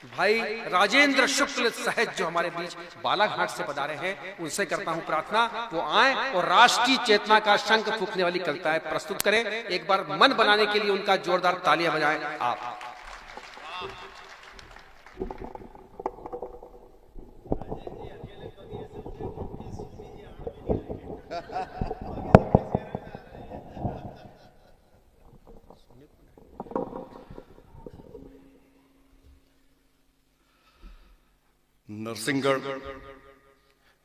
भाई राजेंद्र शुक्ल सहज जो हमारे बीच बालाघाट से पधारे हैं, उनसे करता हूं प्रार्थना वो आए और राष्ट्रीय चेतना का शंख फूंकने वाली कविताएं प्रस्तुत करें। एक बार मन बनाने के लिए उनका जोरदार तालियां बजाएं आप। नरसिंहगढ़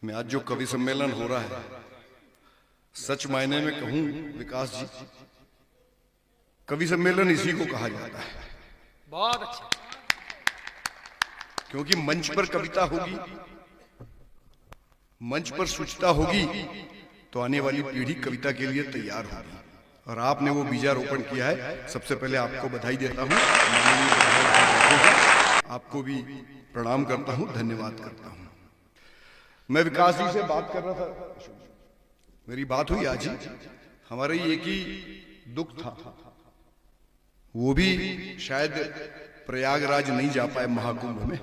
में आज जो कवि सम्मेलन हो रहा है, सच मायने में कहूं विकास जी, कवि सम्मेलन इसी को कहा जाता है। बहुत अच्छा। क्योंकि मंच पर कविता होगी, मंच पर सूचना होगी, तो आने वाली पीढ़ी कविता के लिए तैयार होगी। और आपने वो बीजारोपण किया है, सबसे पहले आपको बधाई देता हूं, आपको भी प्रणाम करता हूं, धन्यवाद करता हूं। मैं विकास जी से बात कर रहा था, मेरी बात हुई आज ही, हमारा एक ही दुख था, वो भी शायद प्रयागराज नहीं जा पाए महाकुंभ में,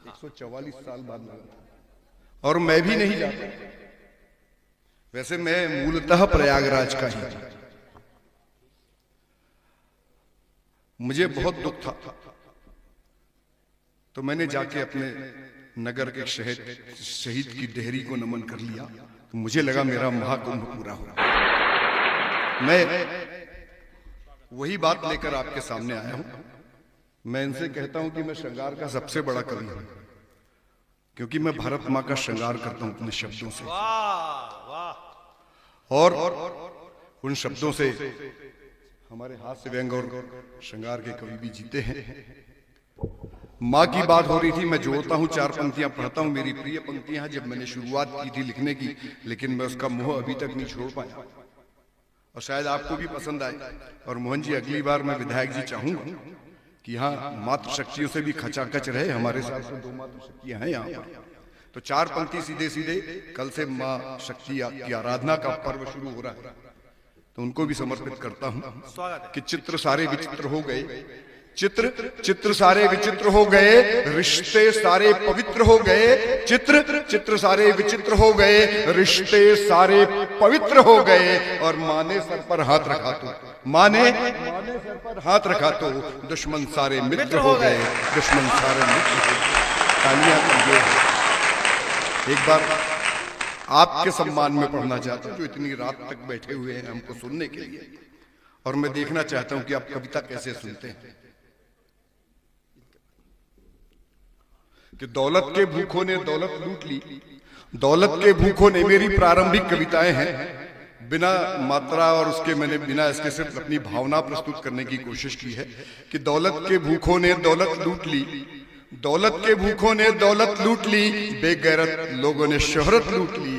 144 साल बाद लगा, और मैं भी नहीं जा पाया। वैसे मैं मूलतः प्रयागराज का ही, मुझे बहुत दुख था, तो मैंने जाके अपने नगर के शहीद की देहरी को नमन कर लिया। तो मुझे लगा मेरा महाकुंभ पूरा हो। मैं वही बात लेकर आपके सामने आया हूं। मैं इनसे कहता हूं कि मैं श्रृंगार का सबसे बड़ा कवि हूं, क्योंकि मैं भारत मां का श्रृंगार करता हूं अपने शब्दों से, और उन शब्दों से हमारे हास्य व्यंग और श्रृंगार के कवि भी जीते हैं। माँ की बात हो रही थी, मैं जोड़ता हूं, 4 पंक्तियां पढ़ता हूं, मेरी प्रिय पंक्तियां जब मैंने शुरुआत की थी लिखने की, लेकिन मैं उसका मोह अभी तक नहीं छोड़ पाया, और शायद आपको भी पसंद आए। और मोहन जी, अगली बार मैं विधायक जी चाहूंगा कि यहाँ मातृशक्तियों से भी खचाखच रहे, हमारे साथ 2 मातृशक्तियां हैं यहाँ पर। तो 4 पंक्ति सीधे सीधे, कल से माँ शक्ति की आराधना का पर्व शुरू हो रहा है, तो उनको भी समर्पित करता हूं कि चित्र सारे विचित्र हो गए, चित्र सारे विचित्र हो गए, रिश्ते सारे पवित्र हो गए, चित्र सारे विचित्र हो गए, रिश्ते सारे पवित्र हो गए। और माँ ने सर पर हाथ रखा तो, माँ ने सर पर हाथ रखा तो दुश्मन सारे मित्र हो गए, दुश्मन सारे मित्र हो गए। तालियां दीजिए। एक बार आपके सम्मान में पढ़ना चाहता हूं, जो इतनी रात तक बैठे हुए हैं हमको सुनने के लिए, और मैं देखना चाहता हूं कि आप कविता कैसे सुनते हैं। कि दौलत के भूखों ने दौलत लूट ली, दौलत के भूखों ने, मेरी प्रारंभिक कविताएं हैं, बिना मात्रा और उसके मैंने बिना इसके सिर्फ अपनी भावना प्रस्तुत करने की कोशिश की है। कि दौलत के भूखों ने दौलत लूट ली, दौलत के भूखों ने दौलत लूट ली, बेगैरत लोगों ने शोहरत लूट ली।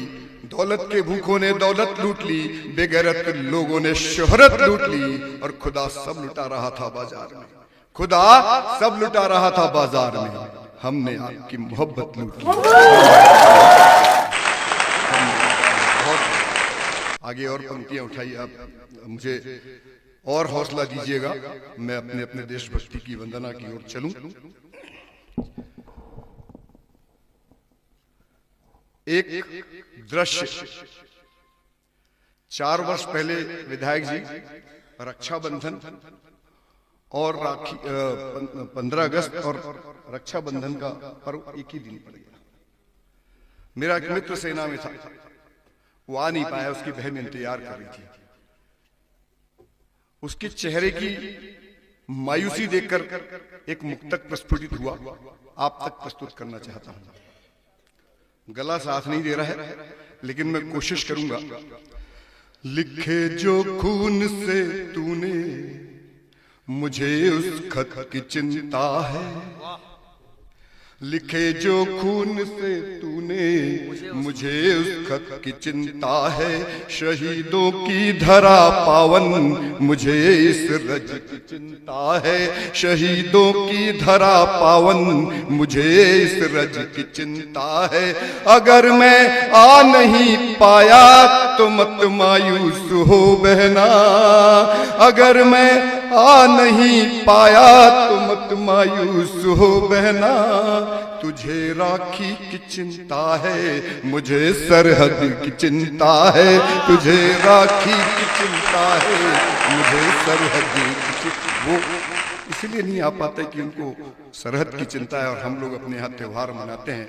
दौलत के भूखों ने दौलत लूट ली, बेगैरत लोगों ने शोहरत लूट ली। और खुदा सब लुटा रहा था बाजार में, खुदा सब लुटा रहा था बाजार में, हमने आपकी मोहब्बत लूट ली। आगे और पंक्तियां उठाइए आप, मुझे और हौसला दीजिएगा, मैं अपने अपने देशभक्ति की वंदना की ओर चलूं। एक दृश्य, 4 वर्ष पहले विधायक जी रक्षाबंधन और राखी, 15 अगस्त और रक्षाबंधन का पर्व एक ही दिन पड़ गया। मेरा एक मित्र सेना में था, वो आ नहीं पाया, उसकी बहन इंतजार कर रही थी। उसके चेहरे की मायूसी देखकर एक मुक्तक प्रस्फुटित हुआ, आप तक प्रस्तुत करना चाहता हूं। गला साथ नहीं दे रहा है, लेकिन मैं कोशिश करूंगा। लिखे जो खून से तूने मुझे उस खत की चिंता है, लिखे जो खून से तूने मुझे उस खत की चिंता है। शहीदों की धरा पावन मुझे इस रज की चिंता है, शहीदों की धरा पावन मुझे इस रज की चिंता है। अगर मैं आ नहीं पाया तो मत मायूस हो बहना, अगर मैं आ नहीं पाया तो मत मायूस हो बहना, तुझे राखी की चिंता है मुझे सरहद की चिंता है, तुझे राखी की चिंता है मुझे सरहद की वो इसलिए नहीं आ पाते कि उनको सरहद की चिंता है और हम लोग अपने यहाँ त्योहार मनाते हैं।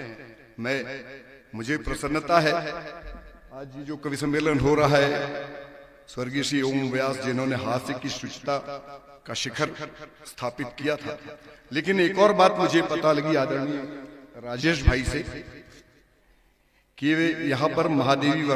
मुझे प्रसन्नता है आज ये जो कवि सम्मेलन हो रहा है, स्वर्गीय श्री ओम व्यास जिन्होंने हास्य की शुचिता का शिखर स्थापित किया था। लेकिन एक और बात मुझे पता लगी आदरणीय राजेश भाई से कि वे यहाँ पर महादेवी